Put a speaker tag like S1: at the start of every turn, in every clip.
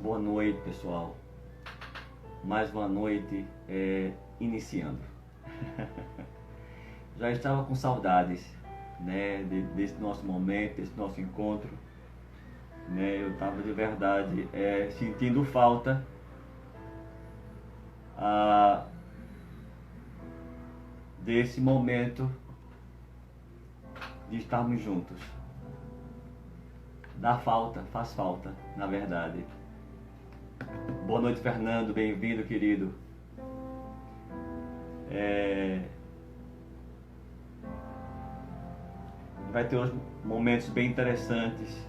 S1: Boa noite, pessoal. Mais uma noite iniciando. Já estava com saudades, né, desse nosso momento, desse nosso encontro, né? Eu estava de verdade sentindo falta desse momento de estarmos juntos. Faz falta, na verdade. Boa noite, Fernando, bem-vindo, querido. Vai ter uns momentos bem interessantes.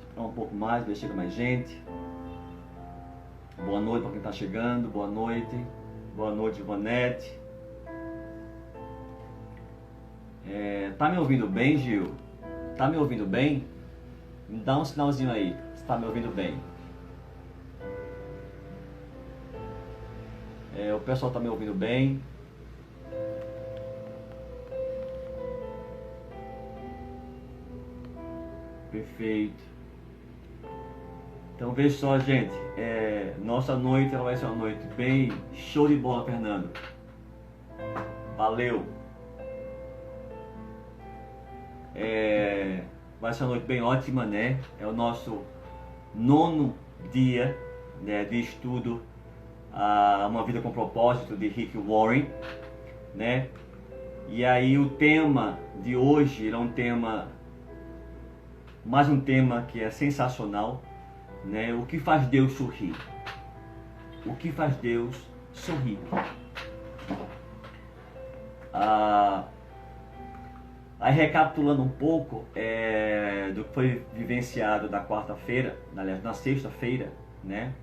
S1: Esperar um pouco mais, ver se chega mais gente. Boa noite para quem está chegando, boa noite. Boa noite, Ivanete. Tá me ouvindo bem, Gil? Tá me ouvindo bem? Me dá um sinalzinho aí, se tá me ouvindo bem. O pessoal tá me ouvindo bem? Perfeito. Então veja só, gente, nossa noite ela vai ser uma noite bem show de bola, Fernando. Valeu. Vai ser uma noite bem ótima, né? É o nosso 9º dia, né, de estudo Uma Vida com Propósito, de Rick Warren, né? E aí o tema de hoje é mais um tema que é sensacional, né? O que faz Deus sorrir? O que faz Deus sorrir? Aí recapitulando um pouco do que foi vivenciado na quarta-feira, aliás, na sexta-feira, né?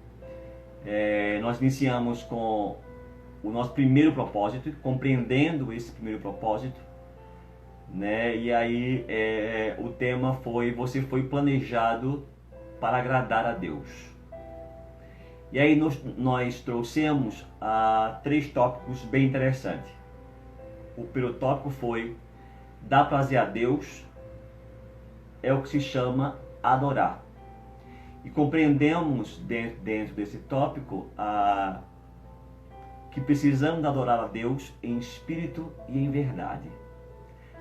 S1: Nós iniciamos com o nosso primeiro propósito, compreendendo esse primeiro propósito, né? E aí o tema foi: você foi planejado para agradar a Deus. E aí nós trouxemos 3 tópicos bem interessantes. O primeiro tópico foi: dar prazer a Deus é o que se chama adorar. E compreendemos dentro desse tópico que precisamos adorar a Deus em espírito e em verdade.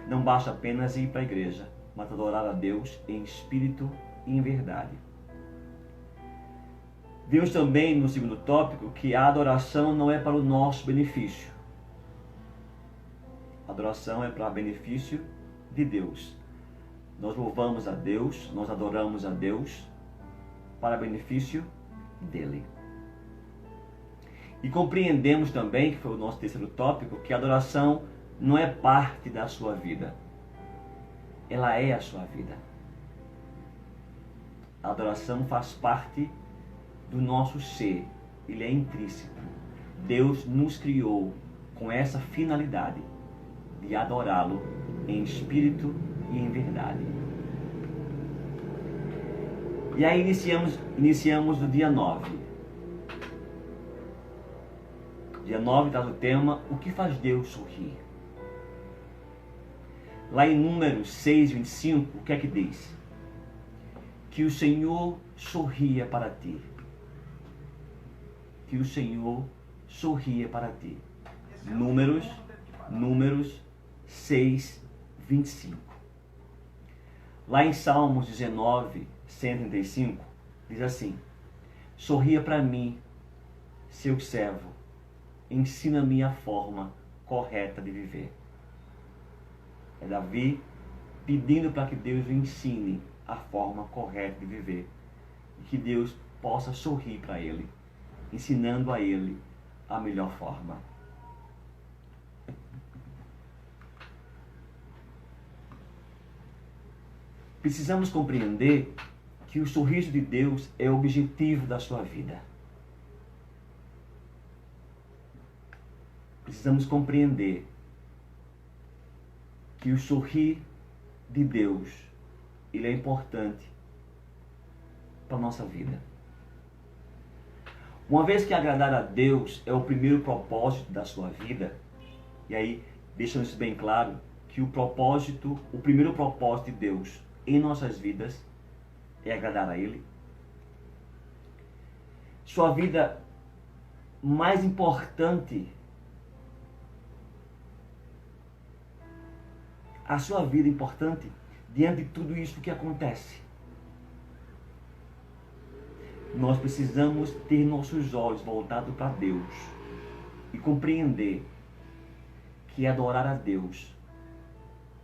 S1: Não basta apenas ir para a igreja, mas adorar a Deus em espírito e em verdade. Vimos também no segundo tópico que a adoração não é para o nosso benefício. A adoração é para benefício de Deus. Nós louvamos a Deus, nós adoramos a Deus para benefício dele. E compreendemos também, que foi o nosso terceiro tópico, que a adoração não é parte da sua vida. Ela é a sua vida. A adoração faz parte do nosso ser. Ele é intrínseco. Deus nos criou com essa finalidade de adorá-lo em espírito e em verdade. E aí iniciamos no dia 9. Dia 9 traz o tema: o que faz Deus sorrir? Lá em Números 6:25, o que é que diz? Que o Senhor sorria para ti. Que o Senhor sorria para ti. Números 6:25. Lá em Salmos 19:135, diz assim: sorria para mim, seu servo, ensina-me a forma correta de viver. É Davi pedindo para que Deus o ensine a forma correta de viver. E que Deus possa sorrir para ele, ensinando a ele a melhor forma. Precisamos compreender que o sorriso de Deus é o objetivo da sua vida. Precisamos compreender que o sorrir de Deus, ele é importante para a nossa vida. Uma vez que agradar a Deus é o primeiro propósito da sua vida, e aí deixando isso bem claro, que o primeiro propósito de Deus em nossas vidas é agradar a Ele? Sua vida mais importante, a sua vida importante diante de tudo isso que acontece. Nós precisamos ter nossos olhos voltados para Deus e compreender que adorar a Deus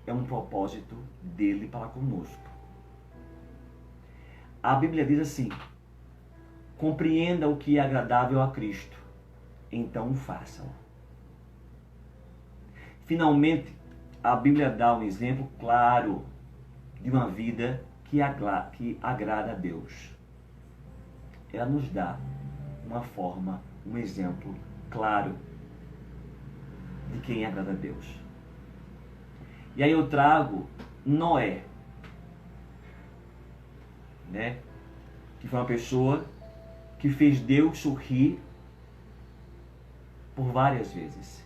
S1: é um propósito dele para conosco. A Bíblia diz assim: compreenda o que é agradável a Cristo, então o façam. Finalmente, a Bíblia dá um exemplo claro de uma vida que agrada a Deus. Ela nos dá uma forma, um exemplo claro de quem agrada a Deus. E aí eu trago Noé, né? Que foi uma pessoa que fez Deus sorrir por várias vezes.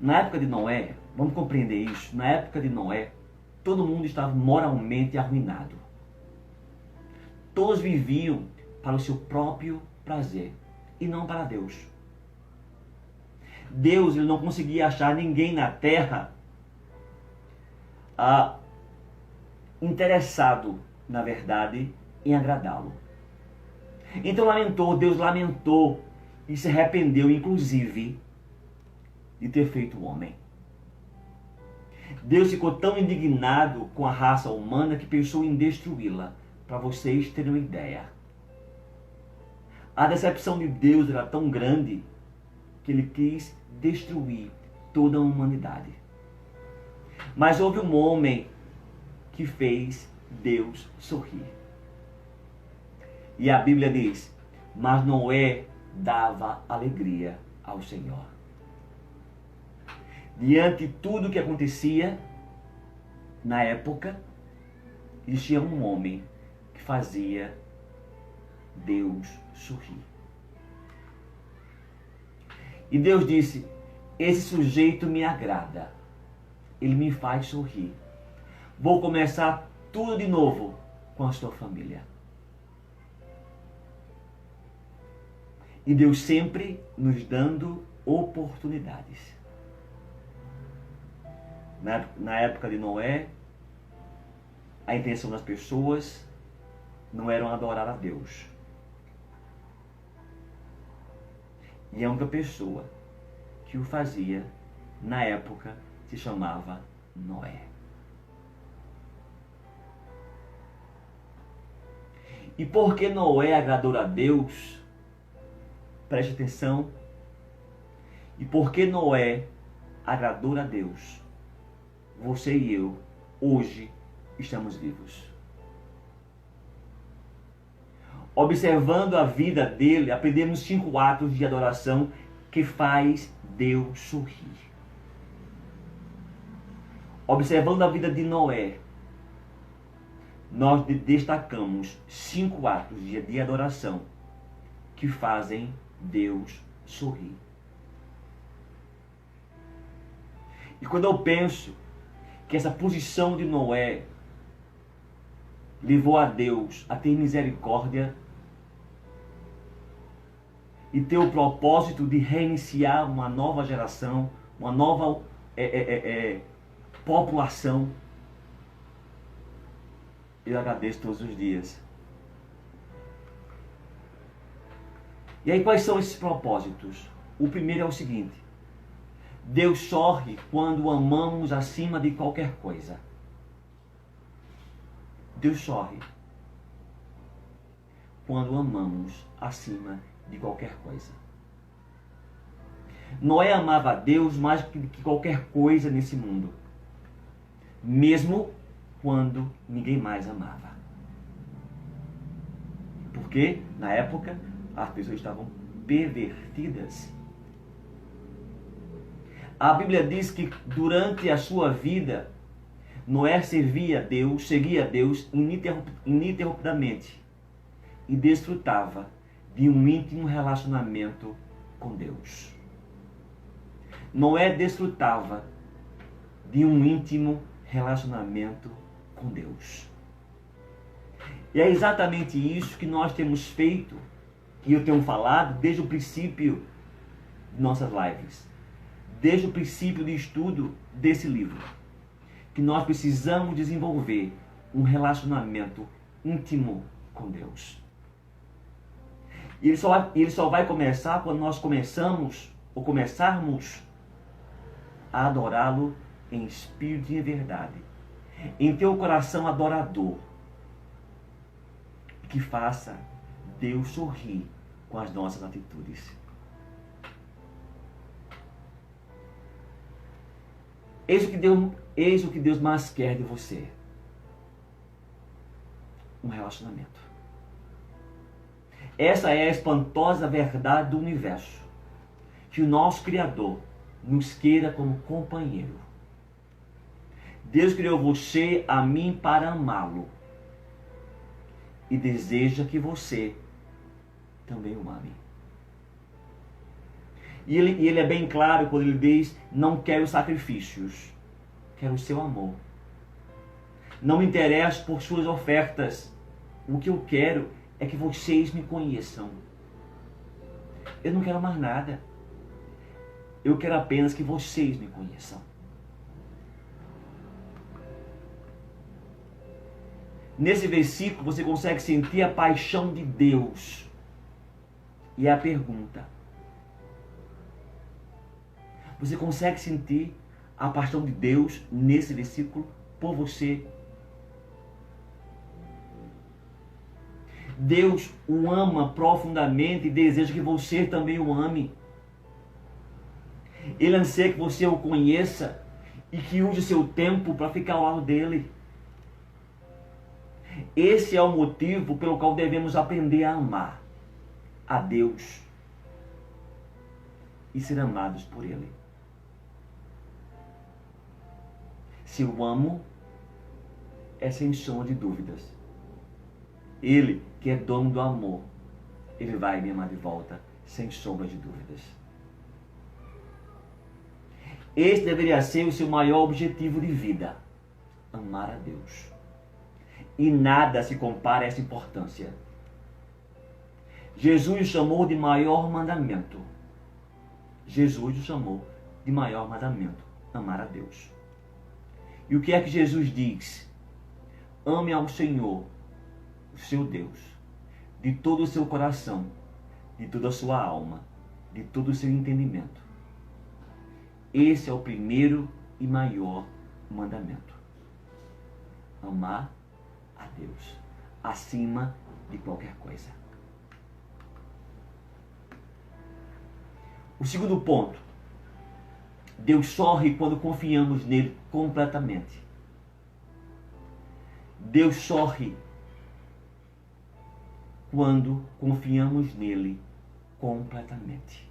S1: Na época de Noé, vamos compreender isso, na época de Noé, todo mundo estava moralmente arruinado. Todos viviam para o seu próprio prazer e não para Deus. Deus, ele não conseguia achar ninguém na terra interessado, na verdade, em agradá-lo. Então Deus lamentou e se arrependeu, inclusive, de ter feito o homem. Deus ficou tão indignado com a raça humana que pensou em destruí-la. Para vocês terem uma ideia. A decepção de Deus era tão grande que ele quis destruir toda a humanidade. Mas houve um homem que fez Deus sorrir. E a Bíblia diz: mas Noé dava alegria ao Senhor. Diante de tudo que acontecia na época, existia um homem que fazia Deus sorrir. E Deus disse: esse sujeito me agrada, ele me faz sorrir. Vou começar tudo de novo com a sua família. E Deus sempre nos dando oportunidades. Na época de Noé, a intenção das pessoas não era adorar a Deus. E a única pessoa que o fazia, na época, se chamava Noé. E porque Noé agradou a Deus, preste atenção, e porque Noé agradou a Deus, você e eu, hoje, estamos vivos. Observando a vida dele, aprendemos 5 atos de adoração que faz Deus sorrir. Observando a vida de Noé, nós destacamos 5 atos de adoração que fazem Deus sorrir. E quando eu penso que essa posição de Noé levou a Deus a ter misericórdia e ter o propósito de reiniciar uma nova geração, uma nova população, eu agradeço todos os dias. E aí, quais são esses propósitos? O primeiro é o seguinte: Deus sorri quando amamos acima de qualquer coisa. Deus sorri quando amamos acima de qualquer coisa. Noé amava a Deus mais que qualquer coisa nesse mundo, mesmo quando ninguém mais amava. Porque, na época, as pessoas estavam pervertidas. A Bíblia diz que durante a sua vida, Noé seguia a Deus ininterruptamente e desfrutava de um íntimo relacionamento com Deus. Noé desfrutava de um íntimo relacionamento com Deus. E é exatamente isso que nós temos feito, e eu tenho falado desde o princípio de nossas lives, desde o princípio de estudo desse livro, que nós precisamos desenvolver um relacionamento íntimo com Deus. E ele só vai começar quando nós começarmos a adorá-lo em espírito e em verdade, em ter o coração adorador, que faça Deus sorrir com as nossas atitudes. Eis o que Deus mais quer de você: um relacionamento. Essa é a espantosa verdade do universo, que o nosso Criador nos queira como companheiro. Deus criou você, a mim, para amá-lo, e deseja que você também o ame. E ele é bem claro quando ele diz: não quero sacrifícios, quero o seu amor. Não me interesso por suas ofertas. O que eu quero é que vocês me conheçam. Eu não quero mais nada. Eu quero apenas que vocês me conheçam. Nesse versículo você consegue sentir a paixão de Deus. E a pergunta: você consegue sentir a paixão de Deus nesse versículo por você? Deus o ama profundamente e deseja que você também o ame. Ele anseia que você o conheça e que use seu tempo para ficar ao lado dele. Esse é o motivo pelo qual devemos aprender a amar a Deus e ser amados por Ele. Se eu amo, é sem sombra de dúvidas. Ele, que é dono do amor, Ele vai me amar de volta, sem sombra de dúvidas. Esse deveria ser o seu maior objetivo de vida: amar a Deus. E nada se compara a essa importância. Jesus o chamou de maior mandamento. Jesus o chamou de maior mandamento: amar a Deus. E o que é que Jesus diz? Ame ao Senhor, o seu Deus, de todo o seu coração, de toda a sua alma, de todo o seu entendimento. Esse é o primeiro e maior mandamento: amar a Deus acima de qualquer coisa. O segundo ponto: Deus sorri quando confiamos nele completamente. Deus sorri quando confiamos nele completamente.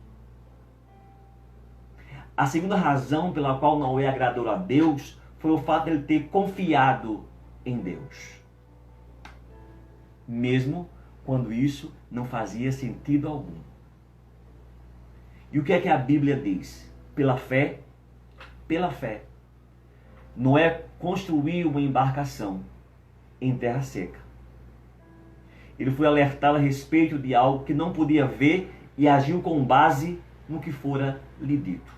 S1: A segunda razão pela qual Noé agradou a Deus foi o fato de ele ter confiado em Deus, mesmo quando isso não fazia sentido algum. E o que é que a Bíblia diz? Pela fé, Noé construiu uma embarcação em terra seca. Ele foi alertado a respeito de algo que não podia ver e agiu com base no que fora lhe dito.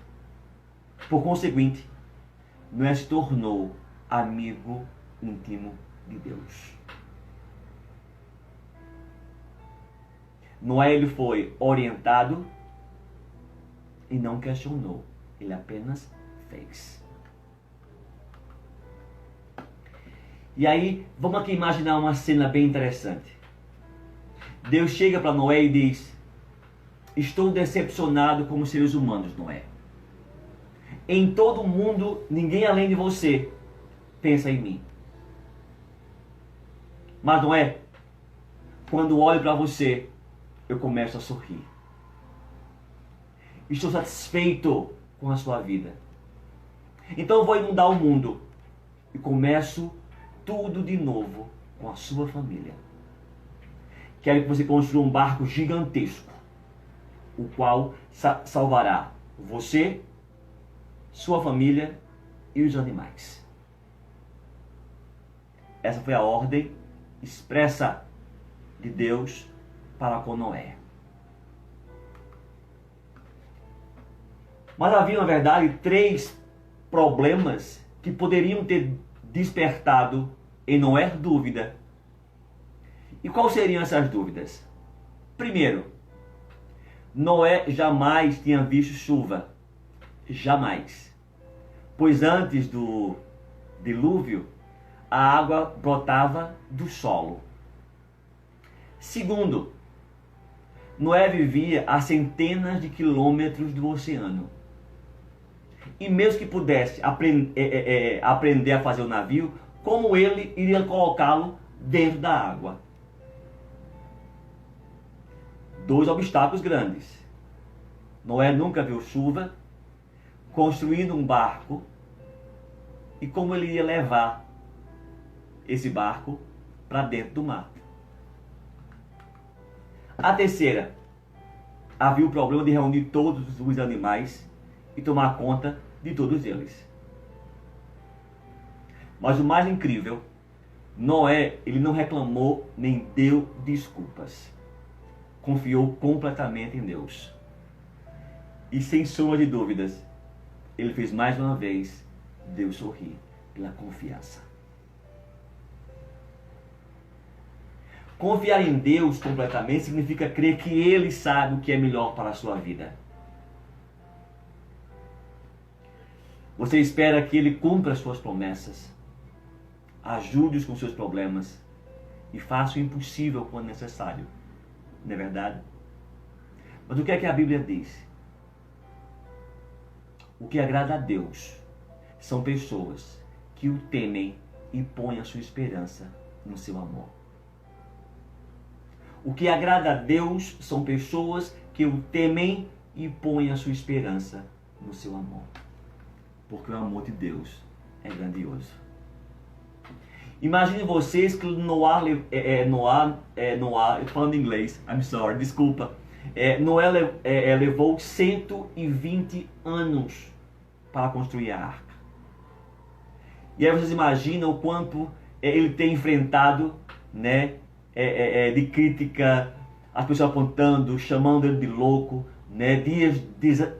S1: Por conseguinte, Noé se tornou amigo íntimo de Deus. Noé, ele foi orientado e não questionou. Ele apenas fez. E aí, vamos aqui imaginar uma cena bem interessante. Deus chega para Noé e diz: estou decepcionado com os seres humanos, Noé. Em todo o mundo, ninguém além de você pensa em mim. Mas Noé, quando olho para você, eu começo a sorrir. Estou satisfeito com a sua vida. Então eu vou inundar o mundo e começo tudo de novo com a sua família. Quero que você construa um barco gigantesco, o qual salvará você sua família e os animais. Essa foi a ordem expressa de Deus para com Noé. Mas havia, na verdade, 3 problemas que poderiam ter despertado em Noé dúvida. E quais seriam essas dúvidas? Primeiro, Noé jamais tinha visto chuva. Jamais. Pois antes do dilúvio, a água brotava do solo. Segundo, Noé vivia a centenas de quilômetros do oceano. E mesmo que pudesse aprender a fazer o navio, como ele iria colocá-lo dentro da água? 2 obstáculos grandes. Noé nunca viu chuva, construindo um barco, e como ele ia levar esse barco para dentro do mar. A terceira, havia o problema de reunir todos os animais e tomar conta de todos eles. Mas o mais incrível, Noé, ele não reclamou nem deu desculpas. Confiou completamente em Deus. E sem sombra de dúvidas, ele fez mais uma vez Deus sorrir pela confiança. Confiar em Deus completamente significa crer que Ele sabe o que é melhor para a sua vida. Você espera que Ele cumpra as suas promessas, ajude-os com seus problemas e faça o impossível quando necessário. Não é verdade? Mas o que é que a Bíblia diz? O que agrada a Deus são pessoas que o temem e põem a sua esperança no seu amor. O que agrada a Deus são pessoas que o temem e põem a sua esperança no seu amor. Porque o amor de Deus é grandioso. Imagine vocês que Noé, falando em inglês, I'm sorry, desculpa. Noé levou 120 anos para construir a arca. E aí vocês imaginam o quanto ele tem enfrentado, né, de crítica, as pessoas apontando, chamando ele de louco, né, dias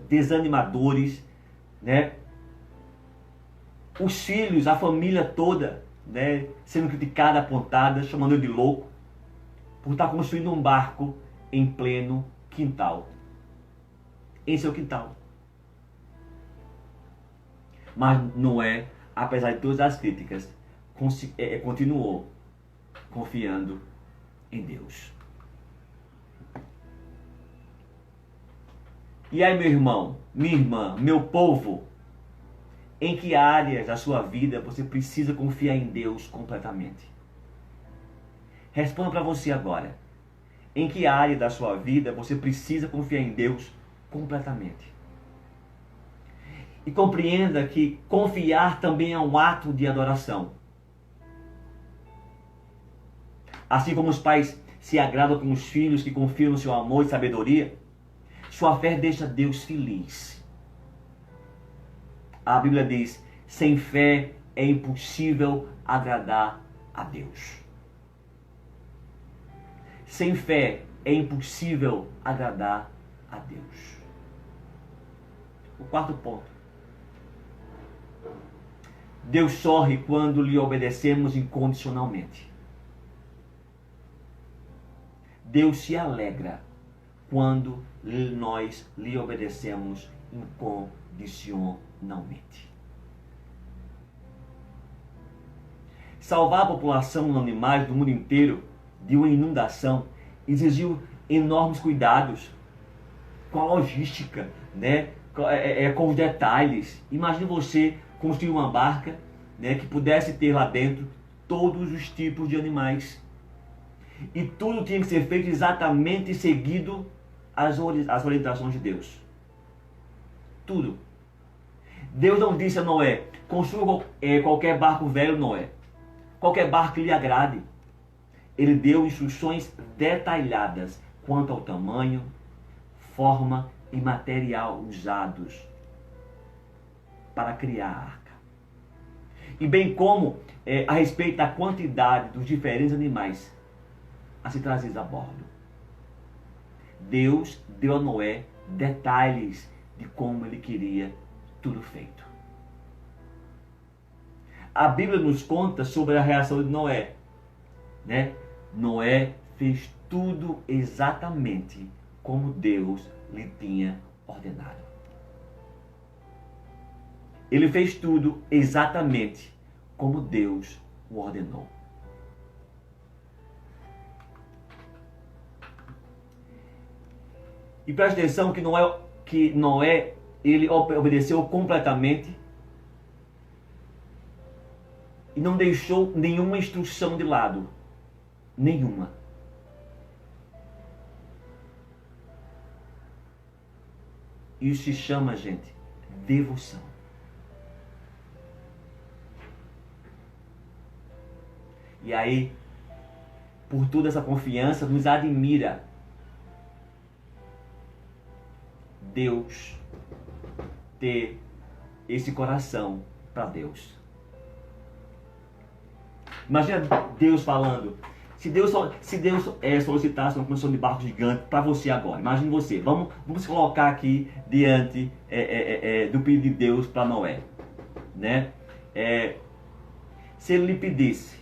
S1: desanimadores, né, os filhos, a família toda, né, sendo criticada, apontada, chamando ele de louco, por estar construindo um barco em pleno quintal, em seu quintal. Mas Noé, apesar de todas as críticas, continuou confiando em Deus. E aí, meu irmão, minha irmã, meu povo, em que áreas da sua vida você precisa confiar em Deus completamente? Responda para você agora. Em que área da sua vida você precisa confiar em Deus completamente? E compreenda que confiar também é um ato de adoração. Assim como os pais se agradam com os filhos que confiam no seu amor e sabedoria, sua fé deixa Deus feliz. A Bíblia diz: sem fé é impossível agradar a Deus. Sem fé é impossível agradar a Deus. O 4º ponto. Deus sorri quando lhe obedecemos incondicionalmente. Deus se alegra quando nós lhe obedecemos incondicionalmente. Salvar a população de animais do mundo inteiro de uma inundação exigiu enormes cuidados com a logística, né? Com os detalhes. Imagine você construir uma barca, né, que pudesse ter lá dentro todos os tipos de animais. E tudo tinha que ser feito exatamente seguido as orientações de Deus. Tudo. Deus não disse a Noé: construa qualquer barco velho, Noé. Qualquer barco que lhe agrade. Ele deu instruções detalhadas quanto ao tamanho, forma e material usados. para criar a arca. E bem como a respeito da quantidade dos diferentes animais a se trazer a bordo. Deus deu a Noé detalhes de como ele queria tudo feito. A Bíblia nos conta sobre a reação de Noé, né? Noé fez tudo exatamente como Deus lhe tinha ordenado. Ele fez tudo exatamente como Deus o ordenou. E preste atenção que Noé ele obedeceu completamente e não deixou nenhuma instrução de lado. Nenhuma. Isso se chama, gente, devoção. E aí, por toda essa confiança, nos admira Deus ter esse coração para Deus. Imagina Deus falando, se Deus solicitasse uma construção de barco gigante para você agora, imagine você, vamos se colocar aqui diante do pedido de Deus para Noé, né? Se ele lhe pedisse,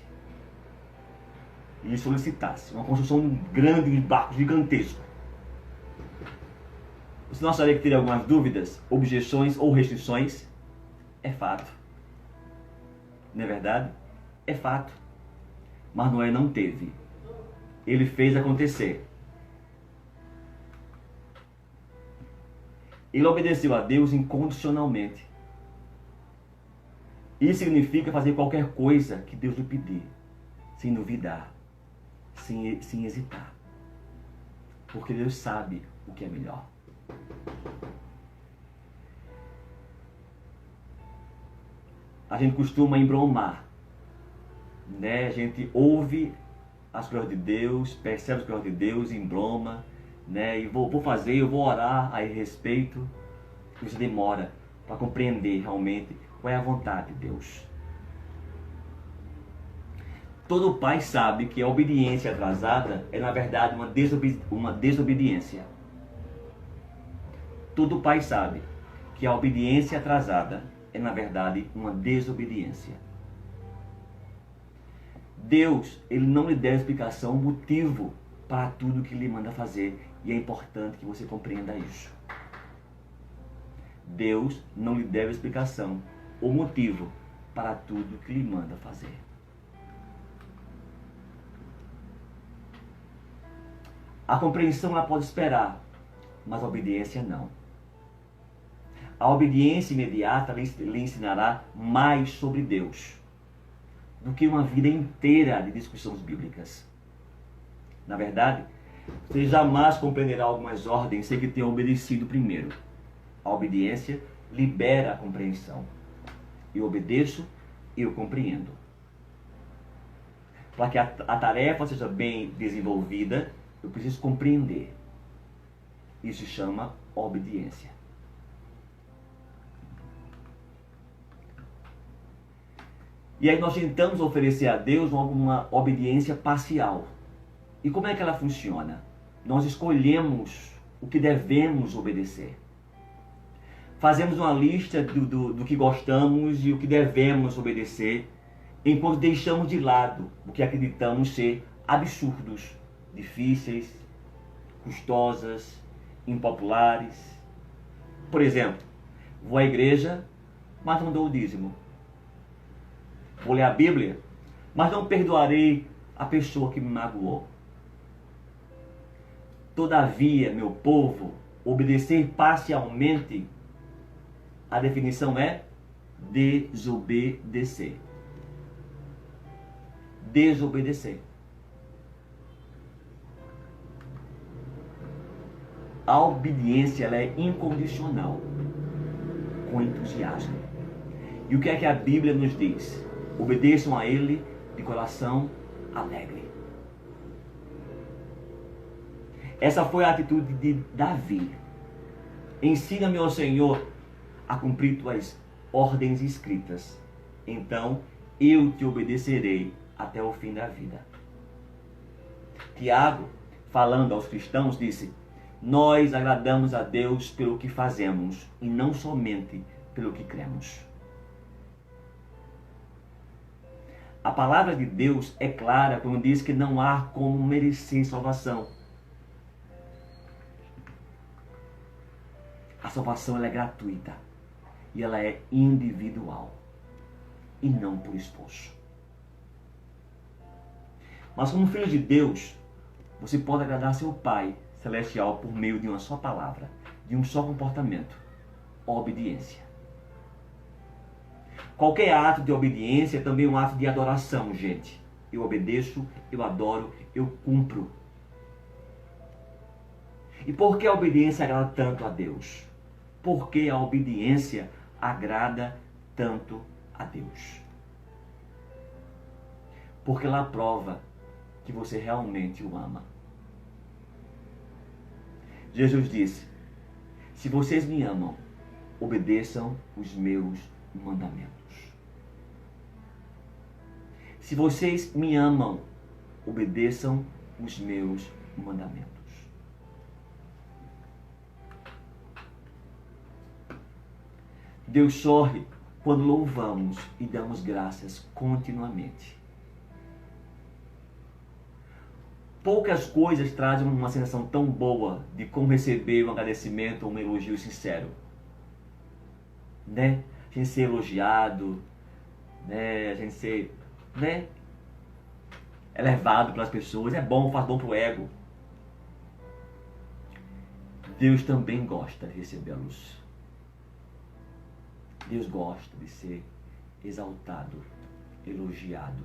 S1: ele solicitasse uma construção de um grande barco gigantesco, você não acharia que teria algumas dúvidas, objeções ou restrições? É fato. Não é verdade? É fato. Mas Noé não teve. Ele fez acontecer. Ele obedeceu a Deus incondicionalmente. Isso significa fazer qualquer coisa que Deus lhe pedir, sem duvidar, sem hesitar. Porque Deus sabe o que é melhor. A gente costuma embromar, né? A gente ouve as coisas de Deus, percebe as coisas de Deus, embroma, né? E vou fazer, eu vou orar a respeito. E você demora para compreender realmente qual é a vontade de Deus. Todo pai sabe que a obediência atrasada é, na verdade, uma desobediência. Todo pai sabe que a obediência atrasada é, na verdade, uma desobediência. Deus, ele não lhe dá explicação, motivo para tudo que lhe manda fazer. E é importante que você compreenda isso. Deus não lhe deve explicação ou motivo para tudo que lhe manda fazer. A compreensão ela pode esperar, mas a obediência não. A obediência imediata lhe ensinará mais sobre Deus do que uma vida inteira de discussões bíblicas. Na verdade, você jamais compreenderá algumas ordens sem que tenha obedecido primeiro. A obediência libera a compreensão. Eu obedeço e eu compreendo. Para que a tarefa seja bem desenvolvida, eu preciso compreender. Isso se chama obediência. E aí nós tentamos oferecer a Deus uma obediência parcial. E como é que ela funciona? Nós escolhemos o que devemos obedecer. Fazemos uma lista do que gostamos e o que devemos obedecer, enquanto deixamos de lado o que acreditamos ser absurdos, difíceis, custosas, impopulares. Por exemplo, vou à igreja, mas não dou o dízimo. Vou ler a Bíblia, mas não perdoarei a pessoa que me magoou. Todavia, meu povo, obedecer parcialmente, a definição é desobedecer. Desobedecer. A obediência ela é incondicional, com entusiasmo. E o que é que a Bíblia nos diz? Obedeçam a Ele de coração alegre. Essa foi a atitude de Davi. Ensina-me, ó Senhor, a cumprir tuas ordens escritas. Então eu te obedecerei até o fim da vida. Tiago, falando aos cristãos, disse: nós agradamos a Deus pelo que fazemos e não somente pelo que cremos. A palavra de Deus é clara quando diz que não há como merecer salvação. A salvação ela é gratuita e ela é individual e não por esforço. Mas como filho de Deus, você pode agradar seu Pai Celestial por meio de uma só palavra, de um só comportamento: obediência. Qualquer ato de obediência é também um ato de adoração, gente. Eu obedeço, eu adoro, eu cumpro. E por que a obediência agrada tanto a Deus? Por que a obediência agrada tanto a Deus? Porque ela prova que você realmente o ama. Jesus disse: se vocês me amam, obedeçam os meus mandamentos. Se vocês me amam, obedeçam os meus mandamentos. Deus sorri quando louvamos e damos graças continuamente. Poucas coisas trazem uma sensação tão boa de como receber um agradecimento ou um elogio sincero. Né? A gente ser elogiado, né? A gente ser, né? elevado pelas pessoas. É bom, faz bom pro ego. Deus também gosta de recebê-los. Deus gosta de ser exaltado, elogiado.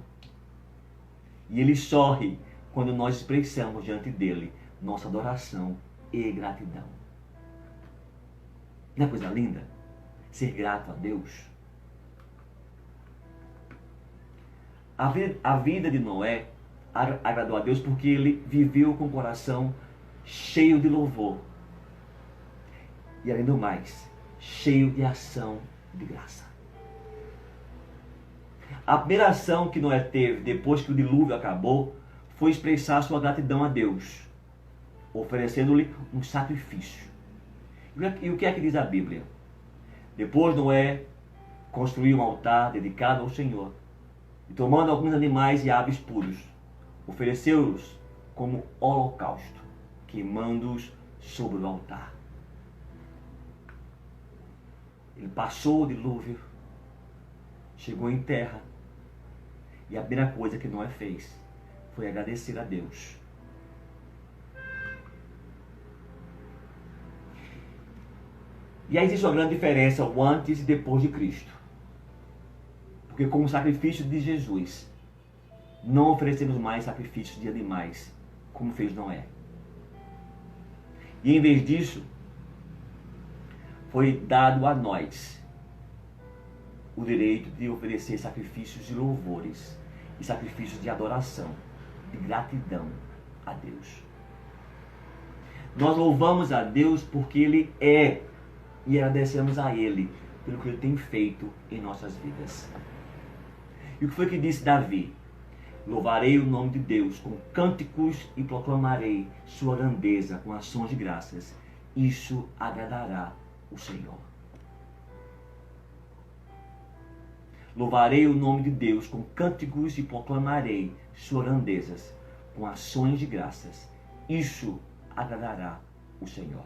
S1: E Ele sorri quando nós expressamos diante dele nossa adoração e gratidão. Não é coisa linda? Ser grato a Deus. A vida de Noé agradou a Deus porque ele viveu com o coração cheio de louvor. E além do mais, cheio de ação de graça. A primeira ação que Noé teve depois que o dilúvio acabou foi expressar sua gratidão a Deus, oferecendo-lhe um sacrifício. E o que é que diz a Bíblia? Depois Noé construiu um altar dedicado ao Senhor, e tomando alguns animais e aves puros, ofereceu-os como holocausto, queimando-os sobre o altar. Ele passou o dilúvio, chegou em terra, e a primeira coisa que Noé fez foi agradecer a Deus. E aí existe uma grande diferença o antes e depois de Cristo. Porque com o sacrifício de Jesus, não oferecemos mais sacrifícios de animais, como fez Noé. E em vez disso, foi dado a nós o direito de oferecer sacrifícios de louvores e sacrifícios de adoração, de gratidão a Deus. Nós louvamos a Deus porque Ele é, e agradecemos a Ele pelo que Ele tem feito em nossas vidas. E o que foi que disse Davi? Louvarei o nome de Deus com cânticos e proclamarei sua grandeza com ações de graças. Isso agradará o Senhor. Louvarei o nome de Deus com cânticos e proclamarei suas grandezas com ações de graças. Isso agradará o Senhor.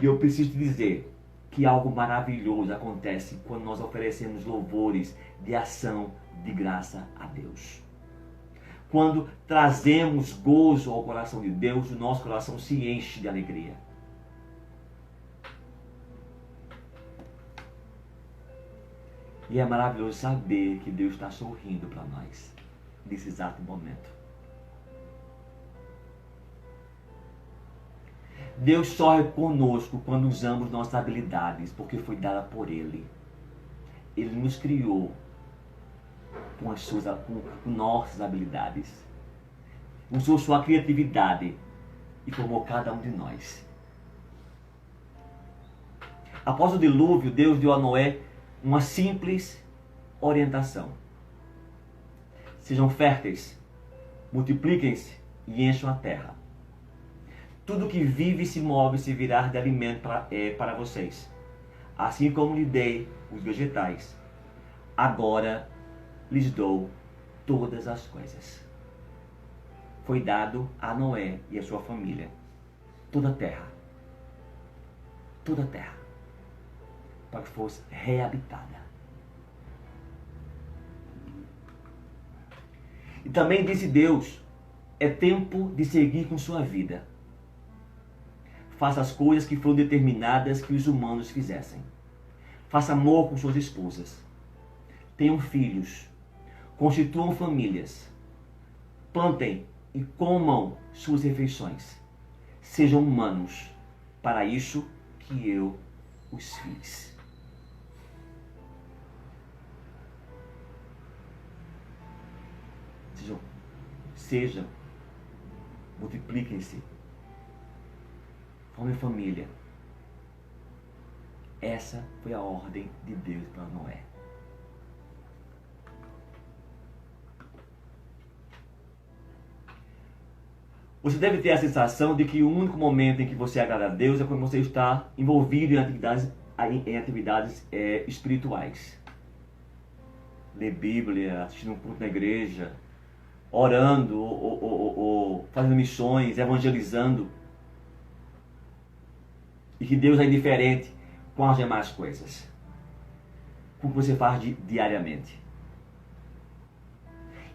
S1: E eu preciso te dizer que algo maravilhoso acontece quando nós oferecemos louvores de ação de graça a Deus. Quando trazemos gozo ao coração de Deus, o nosso coração se enche de alegria. E é maravilhoso saber que Deus está sorrindo para nós nesse exato momento. Deus sorri conosco quando usamos nossas habilidades, porque foi dada por Ele. Ele nos criou com nossas habilidades. Usou sua criatividade e formou cada um de nós. Após o dilúvio, Deus deu a Noé uma simples orientação: sejam férteis, multipliquem-se e encham a terra. Tudo que vive e se move se virá de alimento para vocês. Assim como lhe dei os vegetais, agora lhes dou todas as coisas. Foi dado a Noé e a sua família toda a terra, para que fosse reabitada. E também disse Deus: é tempo de seguir com sua vida. Faça as coisas que foram determinadas que os humanos fizessem. Faça amor com suas esposas. Tenham filhos. Constituam famílias. Plantem e comam suas refeições. Sejam humanos. Para isso que eu os fiz. Sejam, multipliquem-se, formem família. Essa foi a ordem de Deus para Noé. Você deve ter a sensação de que o único momento em que você agrada a Deus é quando você está envolvido em atividades espirituais. Ler Bíblia, assistindo um culto na igreja, orando, ou fazendo missões, evangelizando. E que Deus é indiferente com as demais coisas. Com o que você faz diariamente.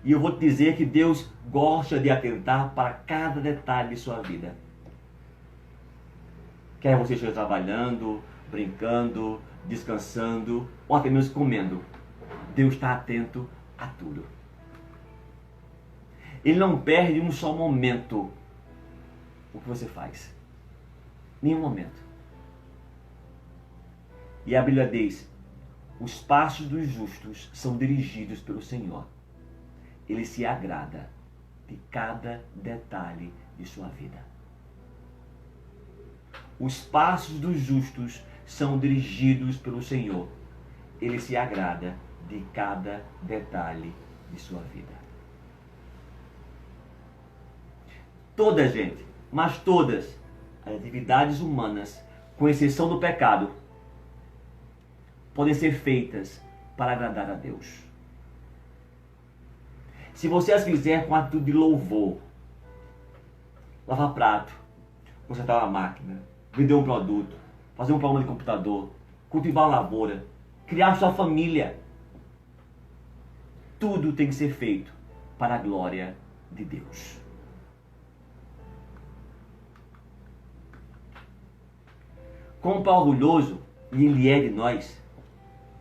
S1: E eu vou te dizer que Deus gosta de atentar para cada detalhe de sua vida. Quer você esteja trabalhando, brincando, descansando, ou até mesmo comendo. Deus está atento a tudo. Ele não perde um só momento o que você faz. Nenhum momento. E a Bíblia diz: os passos dos justos são dirigidos pelo Senhor. Ele se agrada de cada detalhe de sua vida. Os passos dos justos são dirigidos pelo Senhor. Ele se agrada de cada detalhe de sua vida. Toda gente, mas todas as atividades humanas, com exceção do pecado, podem ser feitas para agradar a Deus. Se você as fizer com atitude de louvor, lavar prato, consertar uma máquina, vender um produto, fazer um programa de computador, cultivar uma lavoura, criar sua família, tudo tem que ser feito para a glória de Deus. Como Pai orgulhoso, e Ele é de nós,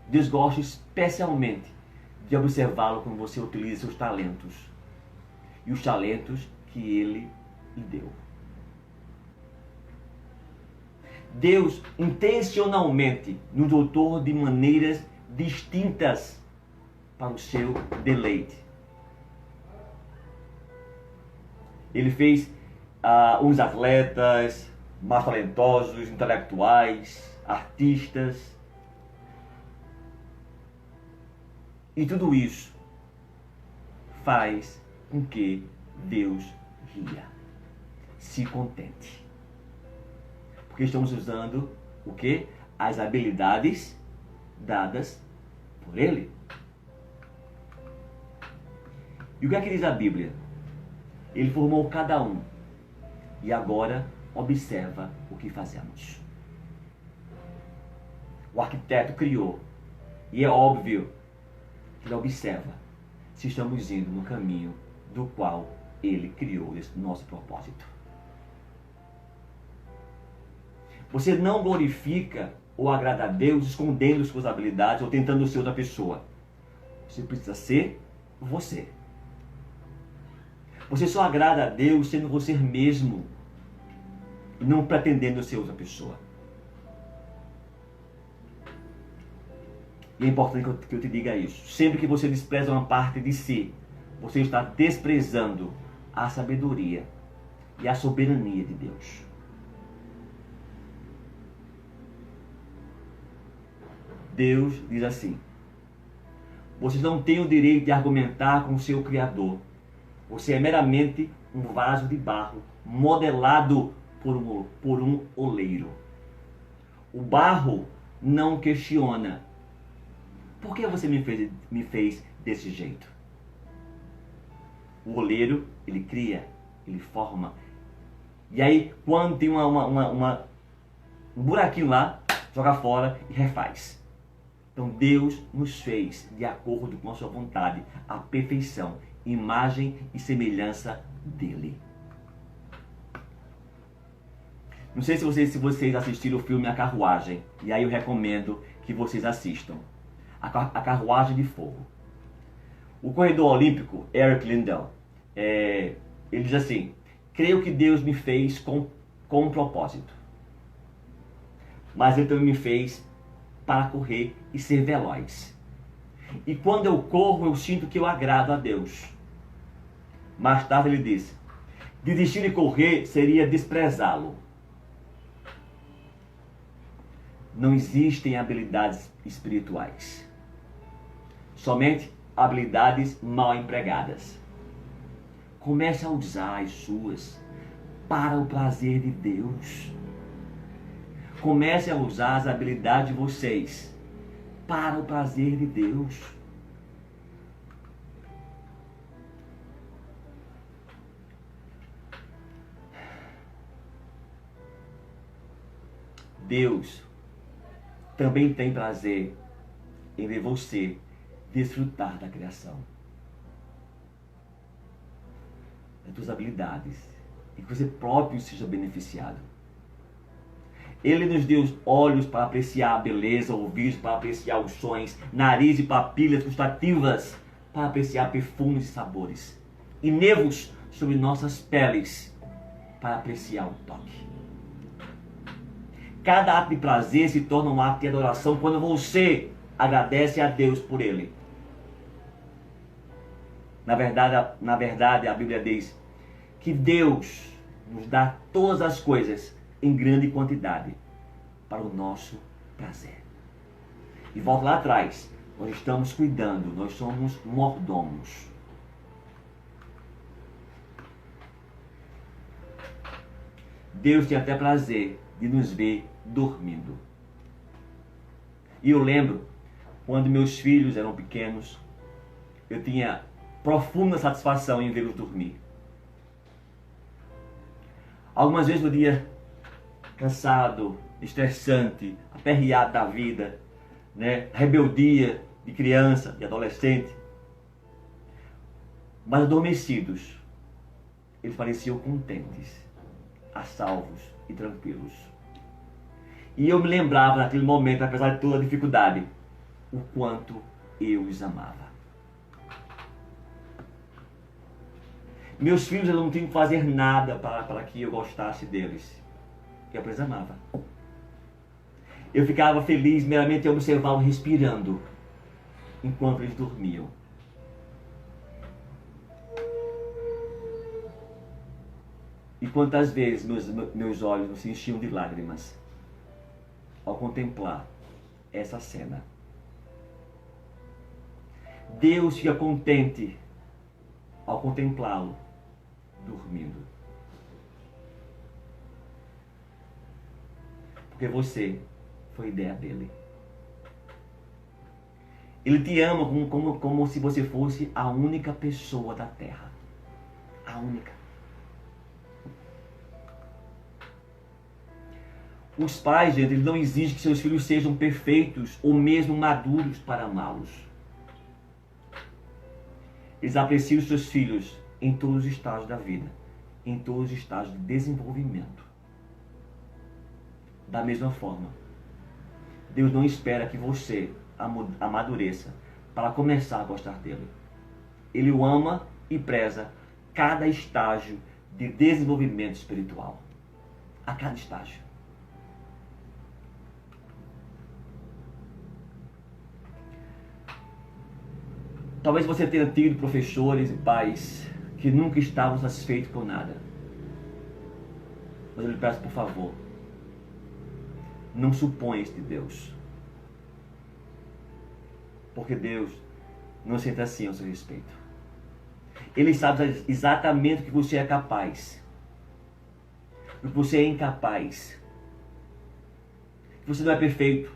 S1: Deus gosta especialmente de observá-lo quando você utiliza seus talentos e os talentos que Ele lhe deu. Deus intencionalmente nos dotou de maneiras distintas para o seu deleite. Ele fez uns atletas mais talentosos, intelectuais, artistas. E tudo isso faz com que Deus ria, se contente. Porque estamos usando o quê? As habilidades dadas por Ele. E o que é que diz a Bíblia? Ele formou cada um e agora observa o que fazemos. O arquiteto criou e é óbvio que ele observa se estamos indo no caminho do qual ele criou esse nosso propósito. Você não glorifica ou agrada a Deus escondendo suas habilidades ou tentando ser outra pessoa. Você precisa ser você. Você só agrada a Deus sendo você mesmo e não pretendendo ser outra pessoa. E é importante que eu te diga isso. Sempre que você despreza uma parte de si, você está desprezando a sabedoria e a soberania de Deus. Deus diz assim: vocês não têm o direito de argumentar com o seu Criador. Você é meramente um vaso de barro modelado por um oleiro. O barro não questiona: por que você me fez desse jeito? O oleiro, ele cria, ele forma. E aí, quando tem um buraquinho lá, joga fora e refaz. Então Deus nos fez de acordo com a sua vontade, a perfeição, imagem e semelhança dele. Não sei se vocês assistiram o filme A Carruagem, e aí eu recomendo que vocês assistam. A Carruagem de Fogo. O corredor olímpico, Eric Lindell, ele diz assim: creio que Deus me fez com um propósito, mas Ele também me fez para correr e ser veloz. E quando eu corro, eu sinto que eu agrado a Deus. Mais tarde ele disse: desistir de correr seria desprezá-lo. Não existem habilidades espirituais, somente habilidades mal empregadas. Comece a usar as suas para o prazer de Deus. Comece a usar as habilidades de vocês para o prazer de Deus. Deus também tem prazer em ver você desfrutar da criação, das suas habilidades, e que você próprio seja beneficiado. Ele nos deu olhos para apreciar a beleza, ouvidos para apreciar os sons, nariz e papilhas gustativas para apreciar perfumes e sabores, e nervos sobre nossas peles para apreciar o toque. Cada ato de prazer se torna um ato de adoração quando você agradece a Deus por ele. Na verdade, a Bíblia diz que Deus nos dá todas as coisas em grande quantidade para o nosso prazer. E volta lá atrás, nós estamos cuidando, nós somos mordomos. Deus tem até prazer de nos ver dormindo. E eu lembro, quando meus filhos eram pequenos, eu tinha profunda satisfação em vê-los dormir. Algumas vezes no dia cansado, estressante, aperreado da vida, né? Rebeldia de criança, de adolescente, mas adormecidos, eles pareciam contentes, a salvos e tranquilos. E eu me lembrava naquele momento, apesar de toda a dificuldade, o quanto eu os amava. Meus filhos, eu não tinham que fazer nada para que eu gostasse deles. Eu os amava. Eu ficava feliz meramente em observá-los respirando enquanto eles dormiam. E quantas vezes meus olhos não se enchiam de lágrimas ao contemplar essa cena. Deus fica contente ao contemplá-lo dormindo. Porque você foi ideia dele. Ele te ama como se você fosse a única pessoa da terra. A única. Os pais, gente, eles não exigem que seus filhos sejam perfeitos ou mesmo maduros para amá-los. Eles apreciam os seus filhos em todos os estágios da vida, em todos os estágios de desenvolvimento. Da mesma forma, Deus não espera que você amadureça para começar a gostar dele. Ele o ama e preza cada estágio de desenvolvimento espiritual. A cada estágio. Talvez você tenha tido professores e pais que nunca estavam satisfeitos com nada. Mas eu lhe peço, por favor, não suponha isso de Deus. Porque Deus não sente assim ao seu respeito. Ele sabe exatamente o que você é capaz, o que você é incapaz, que você não é perfeito.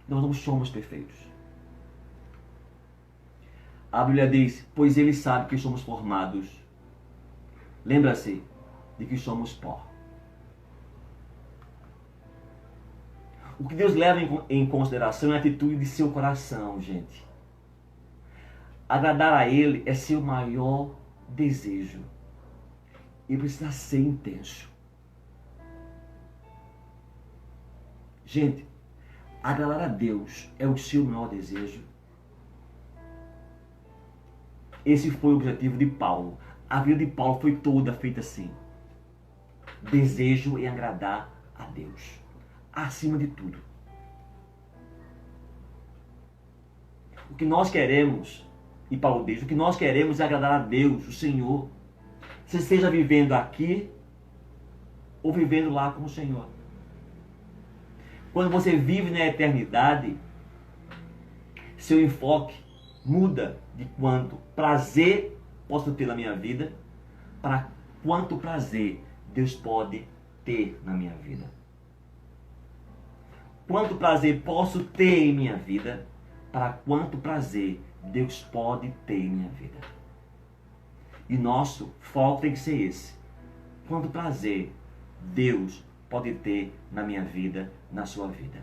S1: Nós não somos perfeitos. A Bíblia diz, pois Ele sabe que somos formados. Lembra-se de que somos pó. O que Deus leva em consideração é a atitude de seu coração, gente. Agradar a Ele é seu maior desejo. E precisa ser intenso. Gente, agradar a Deus é o seu maior desejo. Esse foi o objetivo de Paulo. A vida de Paulo foi toda feita assim. Desejo em agradar a Deus. Acima de tudo. O que nós queremos, e Paulo diz, o que nós queremos é agradar a Deus, o Senhor. Você esteja vivendo aqui ou vivendo lá com o Senhor. Quando você vive na eternidade, seu enfoque muda de quanto prazer posso ter na minha vida para quanto prazer Deus pode ter na minha vida. Quanto prazer posso ter em minha vida para quanto prazer Deus pode ter em minha vida. E nosso foco tem que ser esse. Quanto prazer Deus pode ter na minha vida, na sua vida.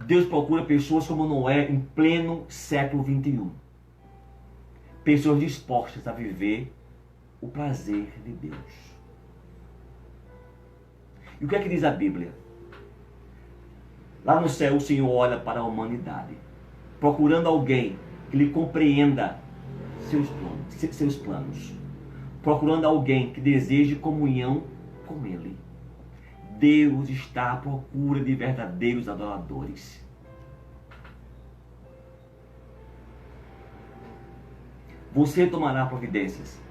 S1: Deus procura pessoas como Noé em pleno século 21. Pessoas dispostas a viver o prazer de Deus. E o que é que diz a Bíblia? Lá no céu o Senhor olha para a humanidade, procurando alguém que lhe compreenda seus planos. Procurando alguém que deseje comunhão com Ele. Deus está à procura de verdadeiros adoradores. Você tomará providências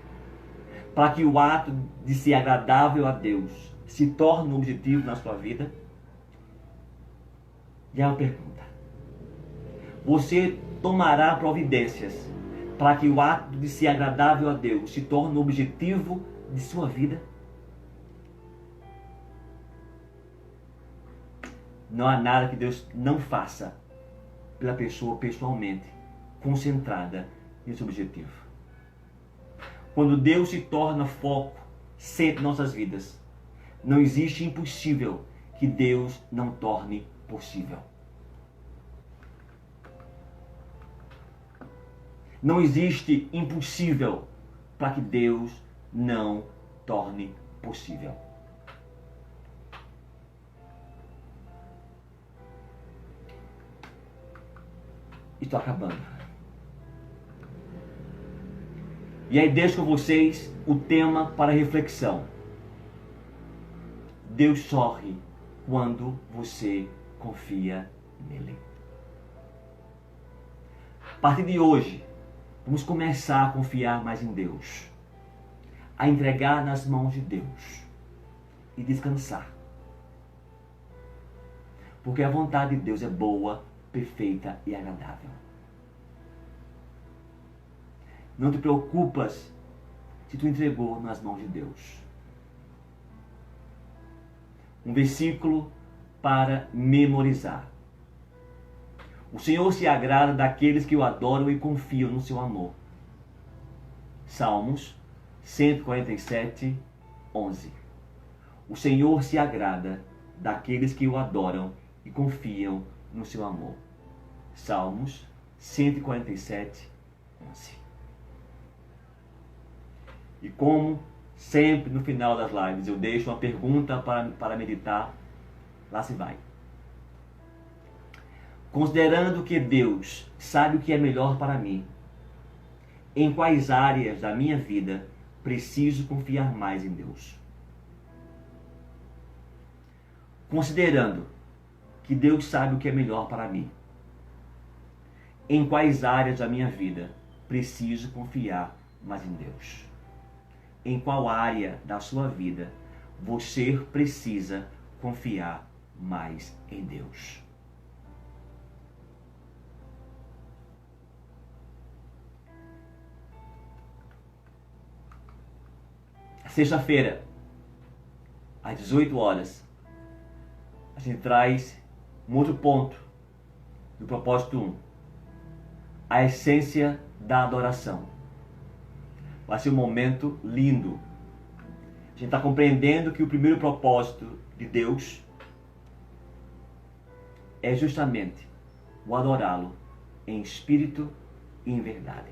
S1: para que o ato de ser agradável a Deus se torne um objetivo na sua vida? E é uma pergunta. Você tomará providências para que o ato de ser agradável a Deus se torne um objetivo de sua vida? Não há nada que Deus não faça pela pessoa pessoalmente, concentrada nesse objetivo. Quando Deus se torna foco sempre em nossas vidas, não existe impossível que Deus não torne possível. Não existe impossível para que Deus não torne possível. Estou acabando. E aí deixo com vocês o tema para reflexão. Deus sorri quando você confia nele. A partir de hoje, vamos começar a confiar mais em Deus. A entregar nas mãos de Deus. E descansar. Porque a vontade de Deus é boa, perfeita e agradável. Não te preocupas se tu entregou nas mãos de Deus. Um versículo para memorizar. O Senhor se agrada daqueles que o adoram e confiam no seu amor. Salmos 147, 11. O Senhor se agrada daqueles que o adoram e confiam no seu amor. Salmos 147, 11. E como sempre no final das lives eu deixo uma pergunta para meditar, lá se vai. Considerando que Deus sabe o que é melhor para mim, em quais áreas da minha vida preciso confiar mais em Deus? Considerando que Deus sabe o que é melhor para mim, em quais áreas da minha vida preciso confiar mais em Deus? Em qual área da sua vida você precisa confiar mais em Deus. Sexta-feira, às 18 horas, a gente traz um outro ponto do propósito 1. A essência da adoração. Vai ser um momento lindo. A gente está compreendendo que o primeiro propósito de Deus é justamente o adorá-lo em espírito e em verdade.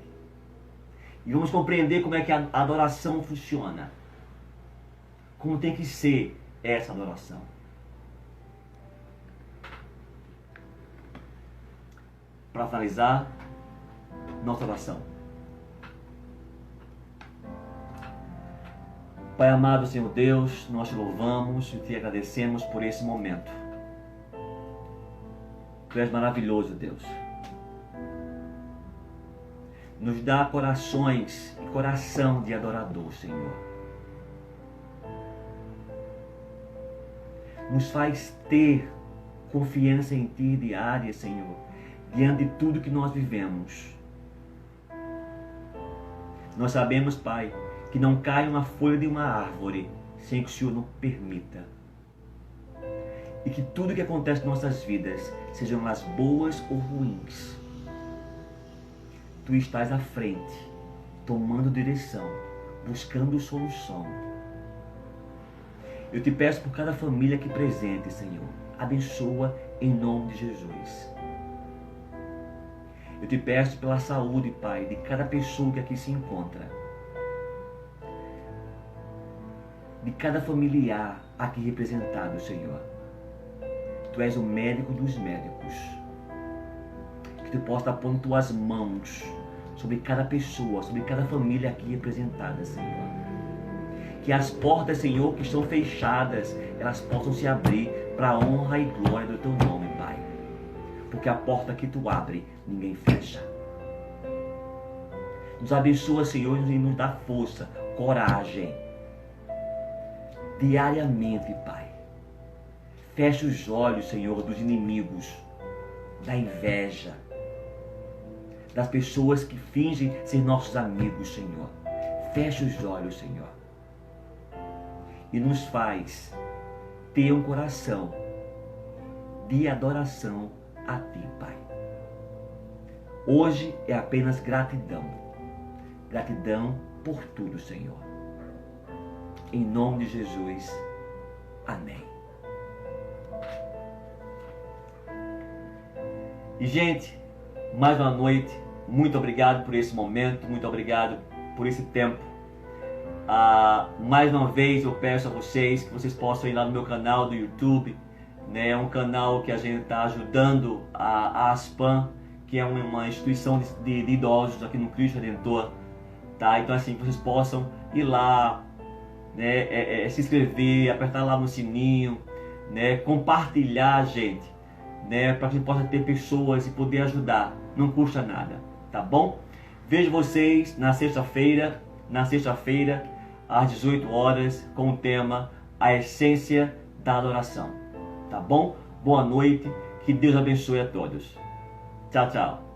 S1: E vamos compreender como é que a adoração funciona. Como tem que ser essa adoração. Para finalizar, nossa oração. Pai amado, Senhor Deus, nós te louvamos e te agradecemos por esse momento. Tu és maravilhoso, Deus. Nos dá corações e coração de adorador, Senhor. Nos faz ter confiança em Ti diária, Senhor, diante de tudo que nós vivemos. Nós sabemos, Pai, que não cai uma folha de uma árvore sem que o Senhor não permita. E que tudo que acontece em nossas vidas, sejam elas boas ou ruins, Tu estás à frente, tomando direção, buscando solução. Eu te peço por cada família aqui presente, Senhor. Abençoa em nome de Jesus. Eu te peço pela saúde, Pai, de cada pessoa que aqui se encontra. De cada familiar aqui representado, Senhor. Tu és o médico dos médicos. Que Tu possa estar pondo Tuas mãos sobre cada pessoa, sobre cada família aqui representada, Senhor. Que as portas, Senhor, que estão fechadas, elas possam se abrir para a honra e glória do Teu nome, Pai. Porque a porta que Tu abre, ninguém fecha. Nos abençoa, Senhor, e nos dá força, coragem. Diariamente, Pai. Fecha os olhos, Senhor, dos inimigos, da inveja, das pessoas que fingem ser nossos amigos, Senhor. Fecha os olhos, Senhor. E nos faz ter um coração de adoração a Ti, Pai. Hoje é apenas gratidão. Gratidão por tudo, Senhor. Em nome de Jesus. Amém. E, gente, mais uma noite. Muito obrigado por esse momento. Muito obrigado por esse tempo. Mais uma vez eu peço a vocês que vocês possam ir lá no meu canal do YouTube, né? É um canal que a gente está ajudando a Aspam, que é uma instituição de idosos aqui no Cristo Redentor, tá? Então, assim, que vocês possam ir lá, né? Se inscrever, apertar lá no sininho, né? Compartilhar, gente, né? Para que a gente possa ter pessoas e poder ajudar, não custa nada, tá bom? Vejo vocês na sexta-feira, às 18 horas, com o tema A Essência da Adoração. Tá bom? Boa noite, que Deus abençoe a todos. Tchau, tchau.